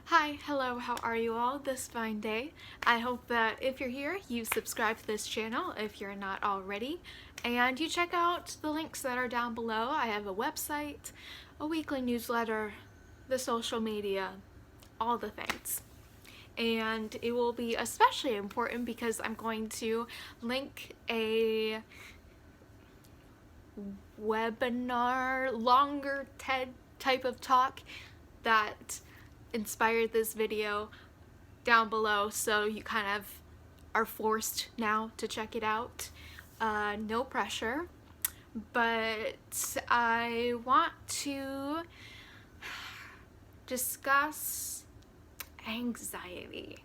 Hi, hello, how are you all this fine day? I hope that if you're here, you subscribe to this channel if you're not already, and you check out the links that are down below. I have a website, a weekly newsletter, the social media, all the things. And it will be especially important because I'm going to link a webinar, longer TED type of talk that inspired this video down below, so you kind of are forced now to check it out. No pressure, but I want to discuss anxiety.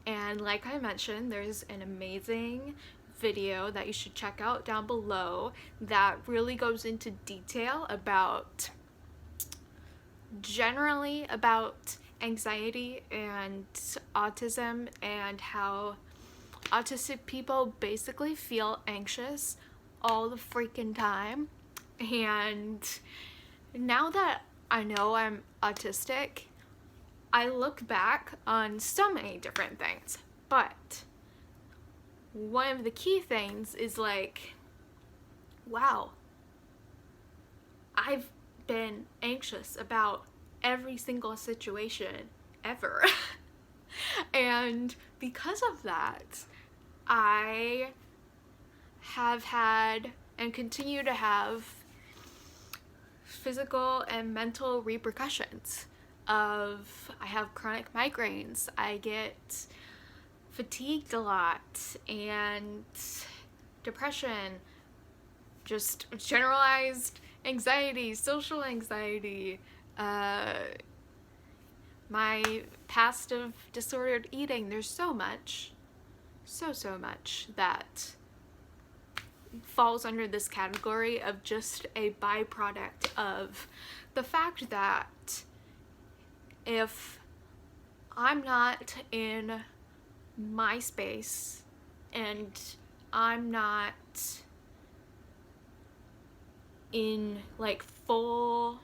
And like I mentioned, there's an amazing video that you should check out down below that really goes into detail about generally about anxiety and autism and how autistic people basically feel anxious all the freaking time. And now that I know I'm autistic, I look back on so many different things, but one of the key things is like, wow, I've been anxious about every single situation ever. And because of that, I have had and continue to have physical and mental repercussions of, I have chronic migraines, I get fatigued a lot, and depression, just generalized anxiety, social anxiety, my past of disordered eating. There's so much that falls under this category of just a byproduct of the fact that if I'm not in my space and I'm not in like full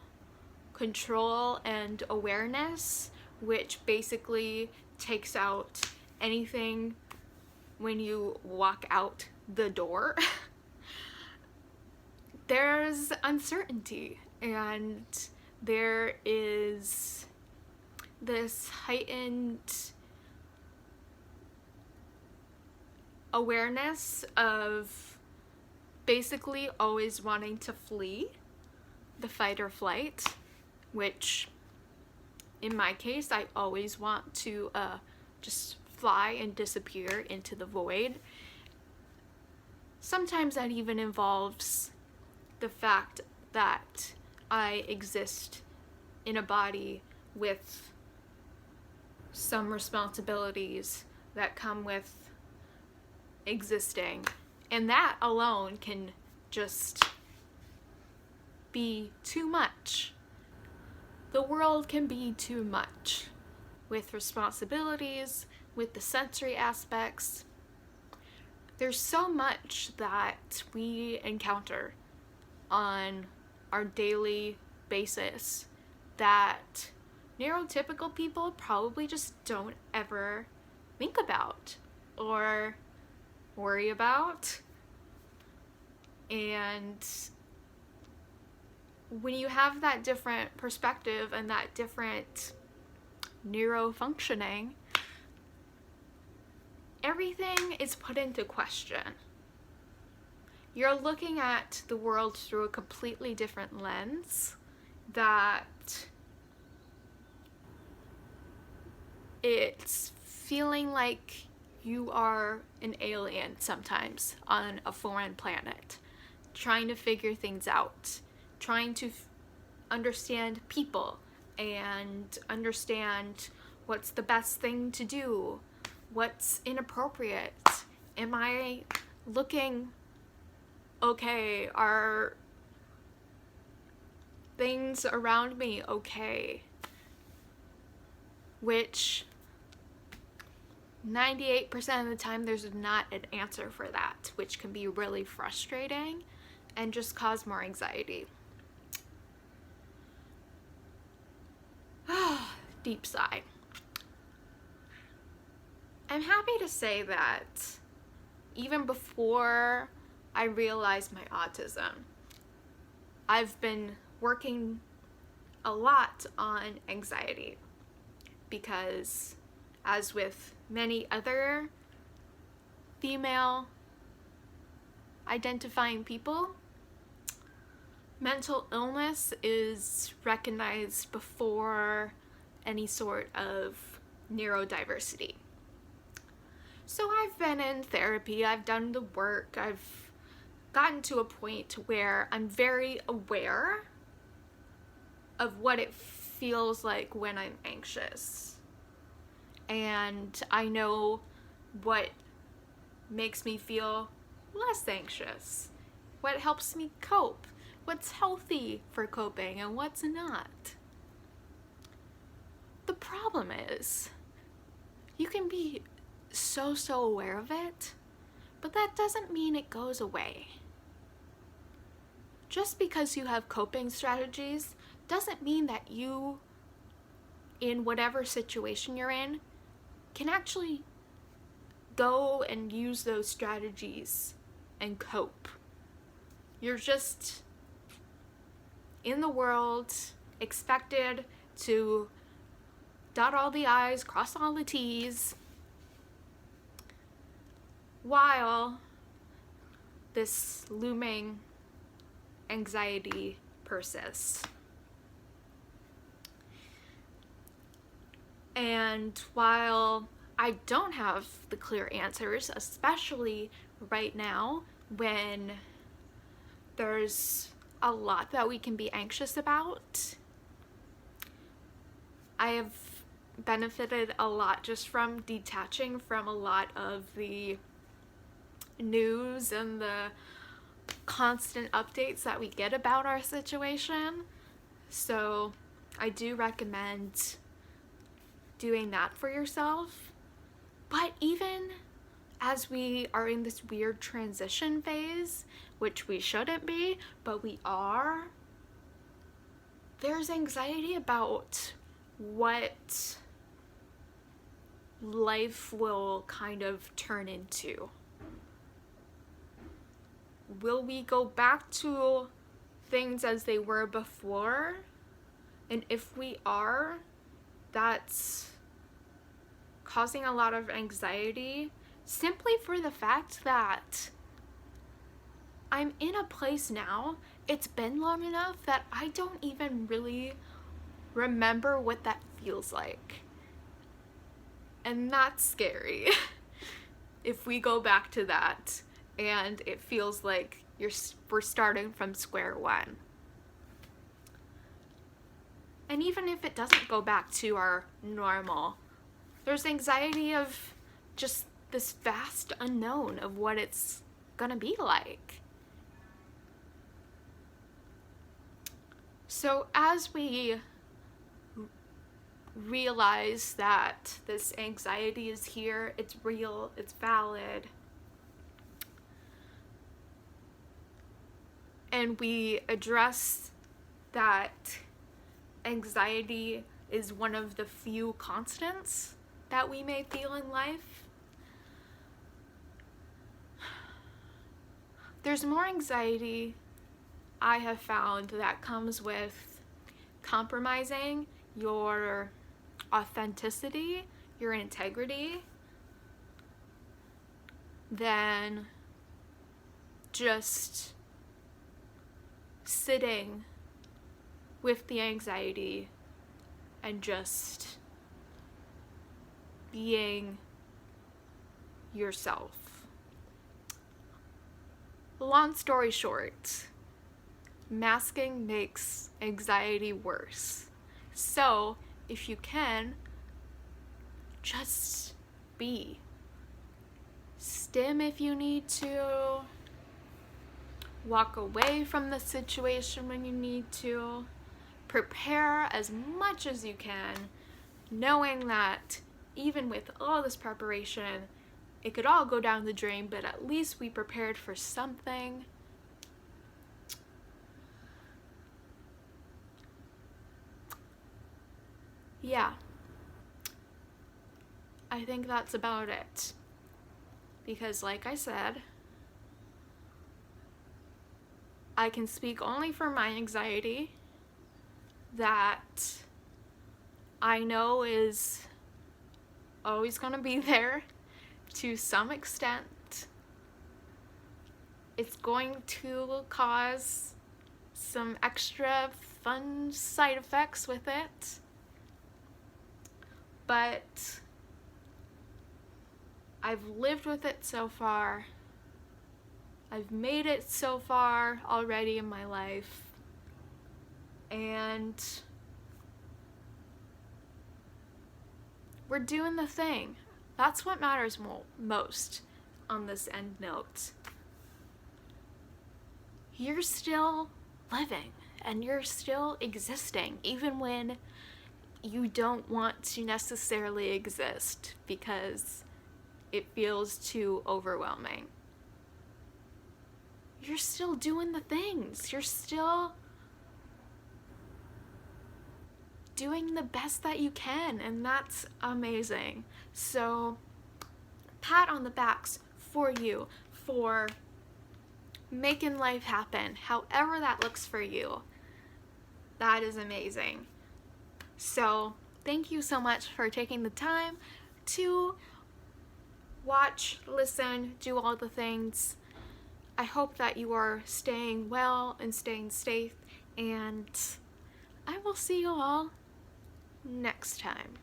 control and awareness, which basically takes out anything when you walk out the door, there's uncertainty and there is this heightened awareness of basically always wanting to flee the fight or flight, which in my case, I always want to just fly and disappear into the void. Sometimes that even involves the fact that I exist in a body with some responsibilities that come with existing, and that alone can just be too much. The world can be too much with responsibilities, with the sensory aspects. There's so much that we encounter on our daily basis that neurotypical people probably just don't ever think about or worry about. And when you have that different perspective and that different neurofunctioning, everything is put into question. You're looking at the world through a completely different lens that it's feeling like you are an alien sometimes on a foreign planet, trying to figure things out, trying to understand people and understand what's the best thing to do, what's inappropriate. Am I looking okay? Are things around me okay? Which 98% of the time there's not an answer for that, which can be really frustrating and just cause more anxiety. deep sigh. I'm happy to say that even before I realized my autism, I've been working a lot on anxiety because, as with many other female identifying people, mental illness is recognized before any sort of neurodiversity. So I've been in therapy, I've done the work, I've gotten to a point where I'm very aware of what it feels like when I'm anxious. And I know what makes me feel less anxious, what helps me cope, what's healthy for coping and what's not. The problem is, you can be so aware of it, but that doesn't mean it goes away. Just because you have coping strategies doesn't mean that you, in whatever situation you're in, can actually go and use those strategies and cope. You're just in the world, expected to dot all the I's, cross all the T's, while this looming anxiety persists. And while I don't have the clear answers, especially right now when there's a lot that we can be anxious about, I have benefited a lot just from detaching from a lot of the news and the constant updates that we get about our situation. So I do recommend doing that for yourself. But even as we are in this weird transition phase, which we shouldn't be, but we are, there's anxiety about what life will kind of turn into. Will we go back to things as they were before? And if we are, that's causing a lot of anxiety simply for the fact that I'm in a place now, it's been long enough that I don't even really remember what that feels like. And that's scary. If we go back to that and it feels like we're starting from square one. And even if it doesn't go back to our normal, there's anxiety of just this vast unknown of what it's gonna be like. So as we realize that this anxiety is here, it's real, it's valid, and we address that anxiety is one of the few constants that we may feel in life, there's more anxiety I have found that comes with compromising your authenticity, your integrity, than just sitting with the anxiety and just being yourself. Long story short, masking makes anxiety worse. So, if you can, just be. Stim if you need to. Walk away from the situation when you need to. Prepare as much as you can, knowing that even with all this preparation, it could all go down the drain, but at least we prepared for something. Yeah, I think that's about it. Because, like I said, I can speak only for my anxiety that I know is always going to be there to some extent. It's going to cause some extra fun side effects with it, but I've lived with it so far. I've made it so far already in my life, and we're doing the thing. That's what matters most on this end note. You're still living and you're still existing, even when you don't want to necessarily exist because it feels too overwhelming. You're still doing the things. You're still doing the best that you can, and that's amazing. So, pat on the backs for you for making life happen, however that looks for you. That is amazing. So, thank you so much for taking the time to watch, listen, do all the things. I hope that you are staying well and staying safe, and I will see you all next time.